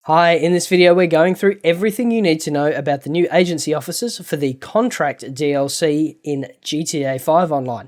Hi, in this video we're going through everything you need to know about the new agency officers for the Contract DLC in GTA 5 Online.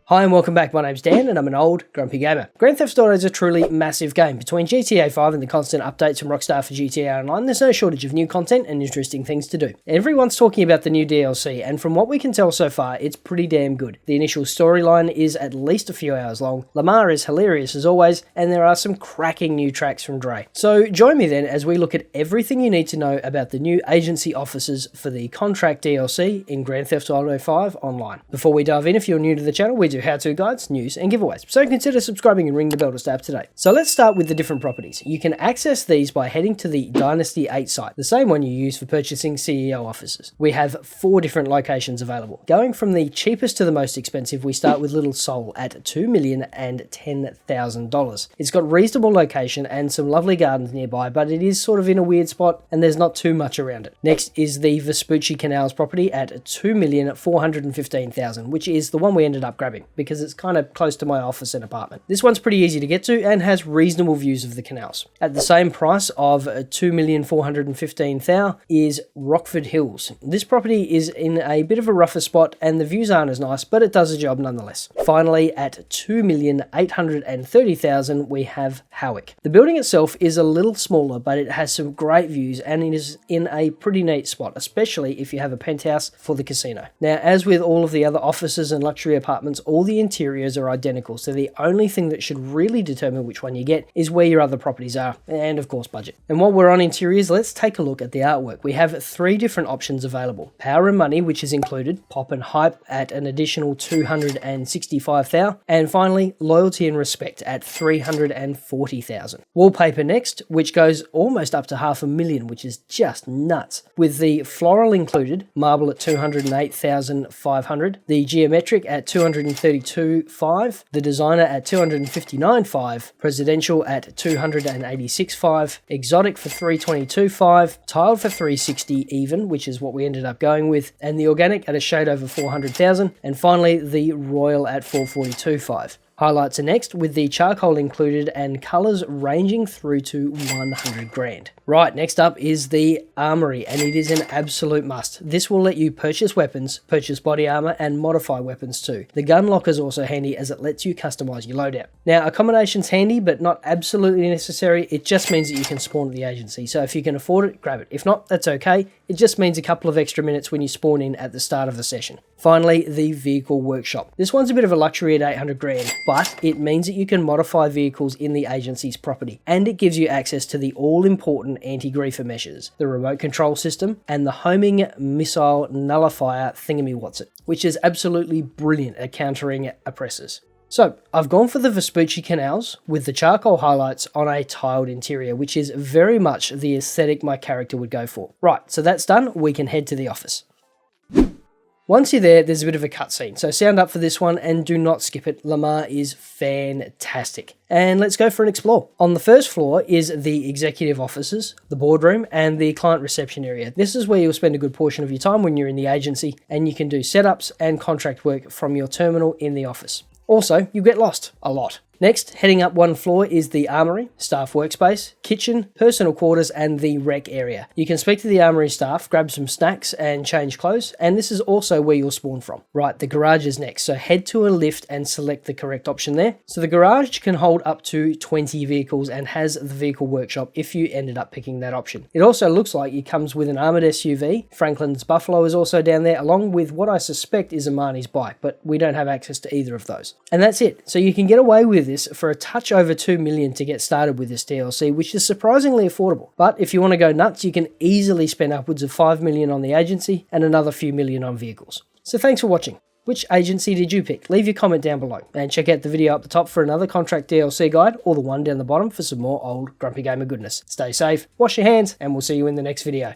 Hi and welcome back, my name's Dan and I'm an old grumpy gamer. Grand Theft Auto is a truly massive game. Between GTA 5 and the constant updates from Rockstar for GTA Online, there's no shortage of new content and interesting things to do. Everyone's talking about the new DLC, and from what we can tell so far, it's pretty damn good. The initial storyline is at least a few hours long, Lamar is hilarious as always, and there are some cracking new tracks from Dre. So join me then as we look at everything you need to know about the new agency officers for the Contract DLC in Grand Theft Auto 5 Online. Before we dive in, if you're new to the channel, we do how-to guides, news and giveaways, so consider subscribing and ring the bell to stay up to date. So let's start with the different properties. You can access these by heading to the Dynasty 8 site, the same one you use for purchasing CEO officers. We have 4 different locations available. Going from the cheapest to the most expensive, we start with Little Seoul at $2,010,000. It's got reasonable location and some lovely gardens nearby, but it is sort of in a weird spot and there's not too much around it. Next is the Vespucci Canals property at $2,415,000, which is the one we ended up grabbing because it's kind of close to my office and apartment. This one's pretty easy to get to and has reasonable views of the canals. At the same price of $2,415,000 is Rockford Hills. This property is in a bit of a rougher spot and the views aren't as nice, but it does a job nonetheless. Finally, at $2,830,000 we have Howick. The building itself is a little smaller, but it has some great views and it is in a pretty neat spot, especially if you have a penthouse for the casino. Now, as with all of the other offices and luxury apartments, all the interiors are identical, so the only thing that should really determine which one you get is where your other properties are, and of course budget. And while we're on interiors, let's take a look at the artwork. We have 3 different options available. Power and Money, which is included, Pop and Hype at an additional $265,000, and finally Loyalty and Respect at $340,000. Wallpaper next, which goes almost up to $500,000, which is just nuts. With the Floral included, Marble at $208,500, the Geometric at $232,500, the Designer at $259,500, Presidential at $286,500, Exotic for $322,500, Tiled for $360,000 even, which is what we ended up going with, and the Organic at a shade over $400,000, and finally the Royal at $442,500. Highlights are next, with the charcoal included and colours ranging through to $100,000. Right, next up is the Armory, and it is an absolute must. This will let you purchase weapons, purchase body armour, and modify weapons too. The gun locker is also handy as it lets you customise your loadout. Now, accommodation's handy, but not absolutely necessary. It just means that you can spawn at the agency, so if you can afford it, grab it. If not, that's okay. It just means a couple of extra minutes when you spawn in at the start of the session. Finally, the Vehicle Workshop. This one's a bit of a luxury at $800,000, but it means that you can modify vehicles in the agency's property, and it gives you access to the all-important anti-griefer measures, the remote control system, and the homing missile nullifier thingamywhatsit, which is absolutely brilliant at countering oppressors. So, I've gone for the Vespucci Canals with the charcoal highlights on a tiled interior, which is very much the aesthetic my character would go for. Right, so that's done, we can head to the office. Once you're there, there's a bit of a cutscene, so sound up for this one and do not skip it. Lamar is fantastic. And let's go for an explore. On the first floor is the executive offices, the boardroom, and the client reception area. This is where you'll spend a good portion of your time when you're in the agency, and you can do setups and contract work from your terminal in the office. Also, you get lost a lot. Next, heading up one floor is the Armory, staff workspace, kitchen, personal quarters, and the rec area. You can speak to the Armory staff, grab some snacks, and change clothes, and this is also where you'll spawn from. Right, the garage is next, so head to a lift and select the correct option there. So the garage can hold up to 20 vehicles and has the vehicle workshop if you ended up picking that option. It also looks like it comes with an armoured SUV, Franklin's Buffalo is also down there, along with what I suspect is Amani's bike, but we don't have access to either of those. And that's it, so you can get away with this for a touch over $2 million to get started with this DLC, which is surprisingly affordable. But if you want to go nuts, you can easily spend upwards of $5 million on the agency and another few million on vehicles. So thanks for watching. Which agency did you pick? Leave your comment down below, and check out the video up the top for another contract DLC guide, or the one down the bottom for some more old Grumpy Gamer goodness. Stay safe, wash your hands, and we'll see you in the next video.